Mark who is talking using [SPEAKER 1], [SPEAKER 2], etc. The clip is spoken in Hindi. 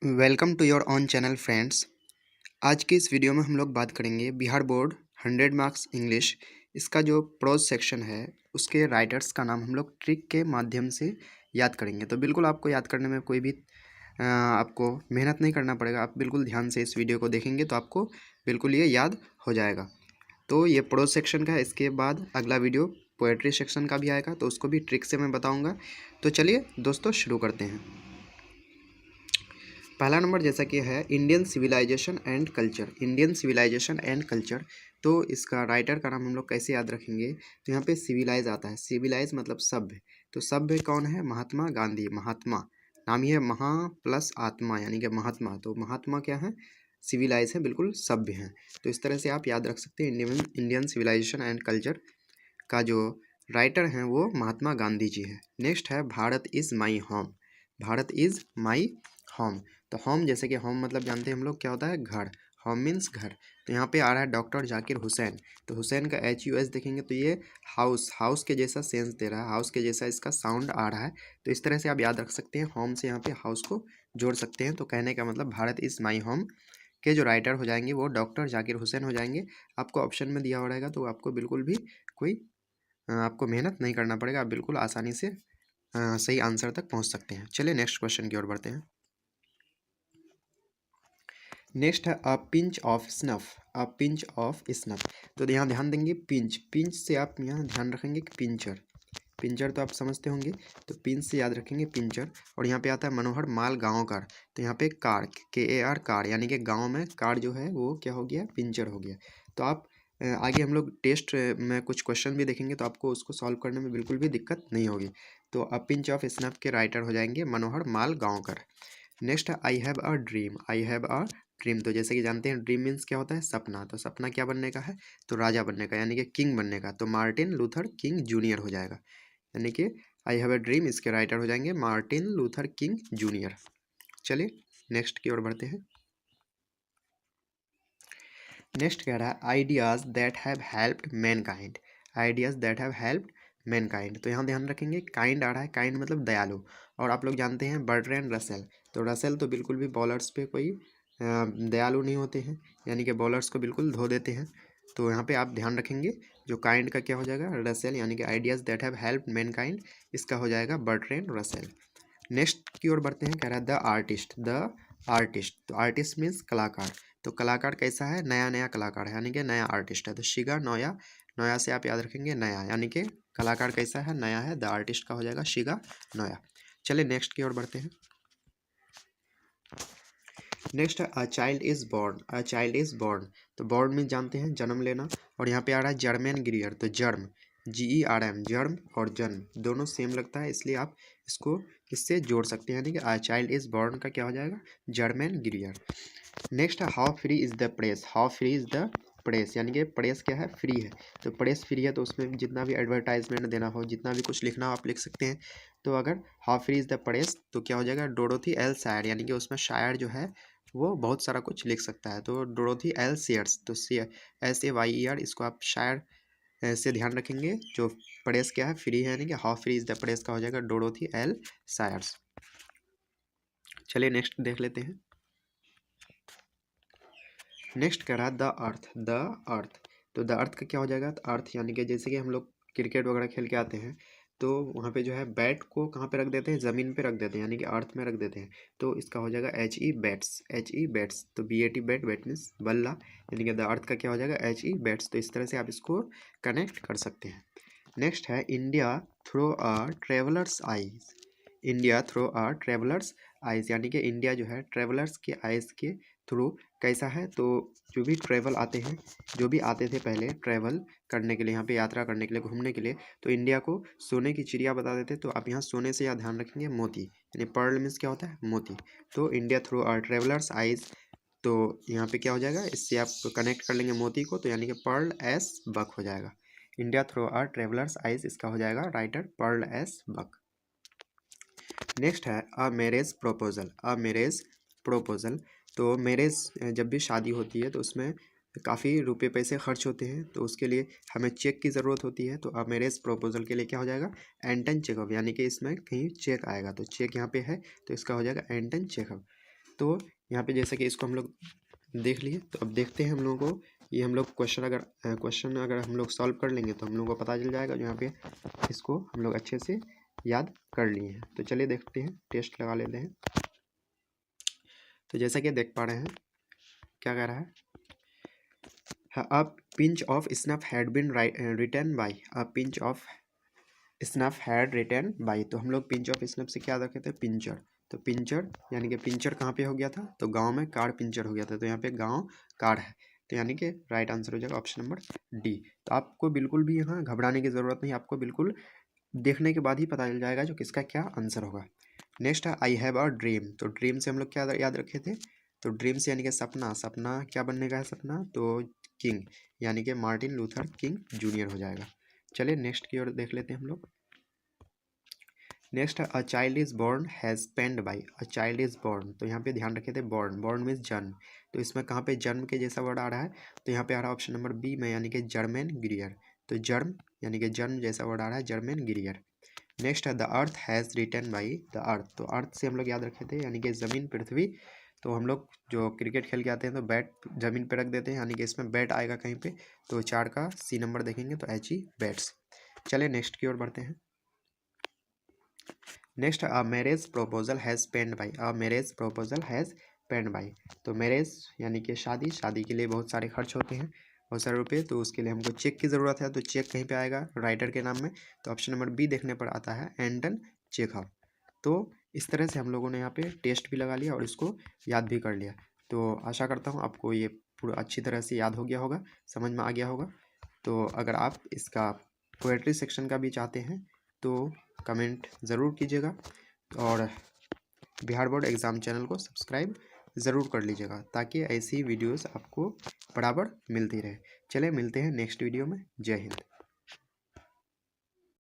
[SPEAKER 1] Welcome to your own channel friends. आज की इस वीडियो में हम लोग बात करेंगे बिहार बोर्ड 100 मार्क्स इंग्लिश। इसका जो प्रोज सेक्शन है उसके राइटर्स का नाम हम लोग ट्रिक के माध्यम से याद करेंगे। तो बिल्कुल आपको याद करने में कोई भी आपको मेहनत नहीं करना पड़ेगा। आप बिल्कुल ध्यान से इस वीडियो को देखेंगे तो आपको बिल्कुल ये याद हो जाएगा। तो ये प्रोज सेक्शन का है। इसके बाद अगला वीडियो पोएट्री सेक्शन का भी आएगा, तो उसको भी ट्रिक से मैं बताऊँगा। तो चलिए दोस्तों शुरू करते हैं। पहला नंबर जैसा कि है Indian civilisation and culture. Indian civilisation and culture, तो इसका राइटर का नाम हम लोग कैसे याद रखेंगे? तो यहाँ पे सिविलाइज आता है। सिविलाइज मतलब सभ्य। तो सभ्य कौन है? महात्मा गांधी। महात्मा नाम ही है, महा प्लस आत्मा यानी कि महात्मा। तो महात्मा क्या है? सिविलाइज है, बिल्कुल सभ्य हैं। तो इस तरह से आप याद रख सकते हैं। इंडियन सिविलाइजेशन एंड कल्चर का जो राइटर हैं वो महात्मा गांधी जी है। नेक्स्ट है Bharat is my home. Bharat is my home. तो होम जैसे कि होम मतलब जानते हैं हम लोग क्या होता है? घर। होम मीन्स घर। तो यहाँ पे आ रहा है डॉक्टर जाकिर हुसैन। तो हुसैन का HUS देखेंगे तो ये हाउस, हाउस के जैसा सेंस दे रहा है, हाउस के जैसा इसका साउंड आ रहा है। तो इस तरह से आप याद रख सकते हैं। होम से यहाँ पे हाउस को जोड़ सकते हैं। तो कहने का मतलब भारत इज़ माई होम के जो राइटर हो जाएंगे वो डॉक्टर जाकिर हुसैन हो जाएंगे। आपको ऑप्शन में दिया हो रहेगा, तो आपको बिल्कुल भी कोई आपको मेहनत नहीं करना पड़ेगा। आप बिल्कुल आसानी से सही आंसर तक पहुंच सकते हैं। चलिए नेक्स्ट क्वेश्चन की ओर बढ़ते हैं। नेक्स्ट है a pinch of snuff. A pinch of snuff, तो यहाँ ध्यान देंगे पिंच। पिंच से आप यहाँ ध्यान रखेंगे कि पिंचर। पिंचर तो आप समझते होंगे, तो पिंच से याद रखेंगे पिंचर। और यहाँ पे आता है मनोहर माल गांवकर। तो यहाँ पे कार, KAR कार, यानी कि गांव में कार जो है वो क्या हो गया? पिंचर हो गया। तो आप आगे हम लोग टेस्ट में कुछ क्वेश्चन भी देखेंगे, तो आपको उसको सॉल्व करने में बिल्कुल भी दिक्कत नहीं होगी। तो अ पिंच ऑफ स्नफ के राइटर हो जाएंगे मनोहर माल गांवकर। नेक्स्ट है I have a dream. I have a dream, तो जैसे कि जानते हैं ड्रीम मीन्स क्या होता है? सपना। तो सपना क्या बनने का है? तो राजा बनने का, यानी कि किंग बनने का। तो मार्टिन लूथर किंग जूनियर हो जाएगा। यानी कि आई हैव अ ड्रीम, इसके राइटर हो जाएंगे मार्टिन लूथर किंग जूनियर। चलिए नेक्स्ट की ओर बढ़ते हैं। नेक्स्ट कह रहा है ideas that have helped Mankind. Ideas that have helped Mankind, तो यहाँ ध्यान रखेंगे काइंड आ रहा है। काइंड मतलब दयालु। और आप लोग जानते हैं बर्ट्रैंड रसेल। तो रसेल तो बिल्कुल भी बॉलर्स पे कोई दयालु नहीं होते हैं, यानी कि बॉलर्स को बिल्कुल धो देते हैं। तो यहाँ पे आप ध्यान रखेंगे जो काइंड का क्या हो जाएगा? रसेल, यानी कि ideas that have helped Mankind, इसका हो जाएगा बर्ट्रैंड रसेल। नेक्स्ट की ओर बढ़ते हैं। कह रहा है द आर्टिस्ट। द आर्टिस्ट, तो आर्टिस्ट मीन्स कलाकार। तो कलाकार कैसा है? नया नया कलाकार है, यानी कि नया आर्टिस्ट है। तो शिगा नोया, नोया से आप याद रखेंगे नया, यानी कि कलाकार कैसा है? नया है। द आर्टिस्ट का हो जाएगा शिगा नोया। चलिए नेक्स्ट की ओर बढ़ते हैं। नेक्स्ट है a child is born. A child is born, तो बॉर्न में जानते हैं जन्म लेना। और यहाँ पे आ रहा है जर्मेन गिरियर। तो जर्म, GERM, जर्म और जन्म दोनों सेम लगता है, इसलिए आप इसको इससे जोड़ सकते हैं, यानी कि अ चाइल्ड इज बॉर्न का क्या हो जाएगा? Germain Greer. नेक्स्ट है how free is the press. How free is the press, यानी कि प्रेस क्या है? फ्री है। तो प्रेस फ्री है, तो उसमें जितना भी एडवर्टाइजमेंट देना हो, जितना भी कुछ लिखना हो, आप लिख सकते हैं। तो अगर how free is the press, तो क्या हो जाएगा? डोरोथी एल शायर, यानी कि उसमें शायर जो है वो बहुत सारा कुछ लिख सकता है। तो डोरोथी एल शेयर्स, तो SAYER, इसको आप शायर से ध्यान रखेंगे। जो प्रेस क्या है? फ्री है, यानी कि how free is the press का हो जाएगा डोरोथी एल शायर्स। चलिए नेक्स्ट देख लेते हैं। नेक्स्ट कह रहा है द अर्थ। द अर्थ, तो द अर्थ का क्या हो जाएगा? अर्थ यानी कि जैसे कि हम लोग क्रिकेट वगैरह खेल के आते हैं, तो वहाँ पे जो है बैट को कहाँ पे रख देते हैं? ज़मीन पे रख देते हैं, यानी कि अर्थ में रख देते हैं। तो इसका हो जाएगा HE बैट्स। HE बैट्स, तो BAT बैट, बैट मीन्स बल्ला, यानी कि द अर्थ का क्या हो जाएगा? HE bats. तो इस तरह से आप इसको कनेक्ट कर सकते हैं। नेक्स्ट है इंडिया थ्रो अ ट्रेवलर्स आइज। इंडिया थ्रो अ ट्रेवलर्स आइज, यानी कि इंडिया जो है ट्रेवलर्स के आइज के थ्रू कैसा है? तो जो भी ट्रैवल आते हैं, जो भी आते थे पहले ट्रैवल करने के लिए, यहाँ पे यात्रा करने के लिए, घूमने के लिए, तो इंडिया को सोने की चिड़िया बता देते। तो आप यहाँ सोने से यहाँ ध्यान रखेंगे मोती, यानी पर्ल मीन्स क्या होता है? मोती। तो India through are travellers eyes, तो यहाँ पे क्या हो जाएगा? इससे आप कनेक्ट कर लेंगे मोती को, तो यानी कि पर्ल एस बक हो जाएगा। India through are travellers eyes, इसका हो जाएगा writer Pearl S Buck. Next है a marriage proposal. A marriage proposal, तो मैरिज जब भी शादी होती है तो उसमें काफ़ी रुपए पैसे खर्च होते हैं, तो उसके लिए हमें चेक की ज़रूरत होती है। तो अ मैरिज प्रपोजल के लिए क्या हो जाएगा? एंटन चेकअप, यानी कि इसमें कहीं चेक आएगा। तो चेक यहाँ पे है, तो इसका हो जाएगा एंटन चेकअप। तो यहाँ पे जैसे कि इसको हम लोग देख लिए, तो अब देखते हैं हम लोगों को ये हम लोग क्वेश्चन अगर हम लोग सॉल्व कर लेंगे तो हम लोगों को पता चल जाएगा। जो यहाँ पे इसको हम लोग अच्छे से याद कर लिए हैं। तो चलिए देखते हैं, टेस्ट लगा लेते हैं। तो जैसा कि देख पा रहे हैं क्या कह रहा है, a pinch of snuff had been written by, a pinch of snuff had written by. तो हम लोग पिंच ऑफ स्नफ से क्या रखे थे, पिंचर। तो पिंचर यानी कि पिंचर कहाँ पे हो गया था, तो गांव में कार पिंचर हो गया था। तो यहाँ पे गांव कार है, तो यानी कि राइट आंसर हो जाएगा ऑप्शन नंबर डी। तो आपको बिल्कुल भी यहाँ घबराने की ज़रूरत नहीं, आपको बिल्कुल देखने के बाद ही पता चल जाएगा जो किसका क्या आंसर होगा। नेक्स्ट है आई हैव अ ड्रीम। तो ड्रीम से हम लोग क्या याद रखे थे, तो ड्रीम से यानी कि सपना, सपना क्या बनने का है सपना, तो किंग यानी कि मार्टिन लूथर किंग जूनियर हो जाएगा। चलिए नेक्स्ट की ओर देख लेते हैं हम लोग। नेक्स्ट है a child is born has penned by, a child is born. तो यहाँ पे ध्यान रखे थे बोर्न, बोर्न मीन्स जन्म। तो इसमें कहाँ पे जन्म के जैसा वर्ड आ रहा है, तो यहाँ पे आ रहा है ऑप्शन नंबर बी में, यानी कि जर्मेन गिरियर। तो जर्म यानी कि जन्म जैसा वर्ड आ रहा है जर्मेन गिरियर। नेक्स्ट है the earth has written by the earth. तो अर्थ से हम लोग याद रखे थे यानी कि ज़मीन पृथ्वी। तो हम लोग जो क्रिकेट खेल के आते हैं तो बैट ज़मीन पे रख देते हैं, यानी कि इसमें बैट आएगा कहीं पे। तो 4 का सी नंबर देखेंगे तो एच ई बैट्स। चलिए नेक्स्ट की ओर बढ़ते हैं। Next a marriage proposal has penned by, a marriage proposal has penned by. तो मैरिज यानी कि शादी, शादी के लिए बहुत सारे खर्च होते हैं, बहुत सारे रुपये। तो उसके लिए हमको चेक की ज़रूरत है, तो चेक कहीं पे आएगा, राइटर के नाम में। तो ऑप्शन नंबर बी देखने पर आता है एंटन चेखव। तो इस तरह से हम लोगों ने यहाँ पे टेस्ट भी लगा लिया और इसको याद भी कर लिया। तो आशा करता हूँ आपको ये पूरा अच्छी तरह से याद हो गया होगा, समझ में आ गया होगा। तो अगर आप इसका पोएट्री सेक्शन का भी चाहते हैं तो कमेंट ज़रूर कीजिएगा, और बिहार बोर्ड एग्ज़ाम चैनल को सब्सक्राइब ज़रूर कर लीजिएगा, ताकि ऐसी वीडियोस आपको बराबर मिलती रहे। चलिए मिलते हैं नेक्स्ट वीडियो में। जय हिंद।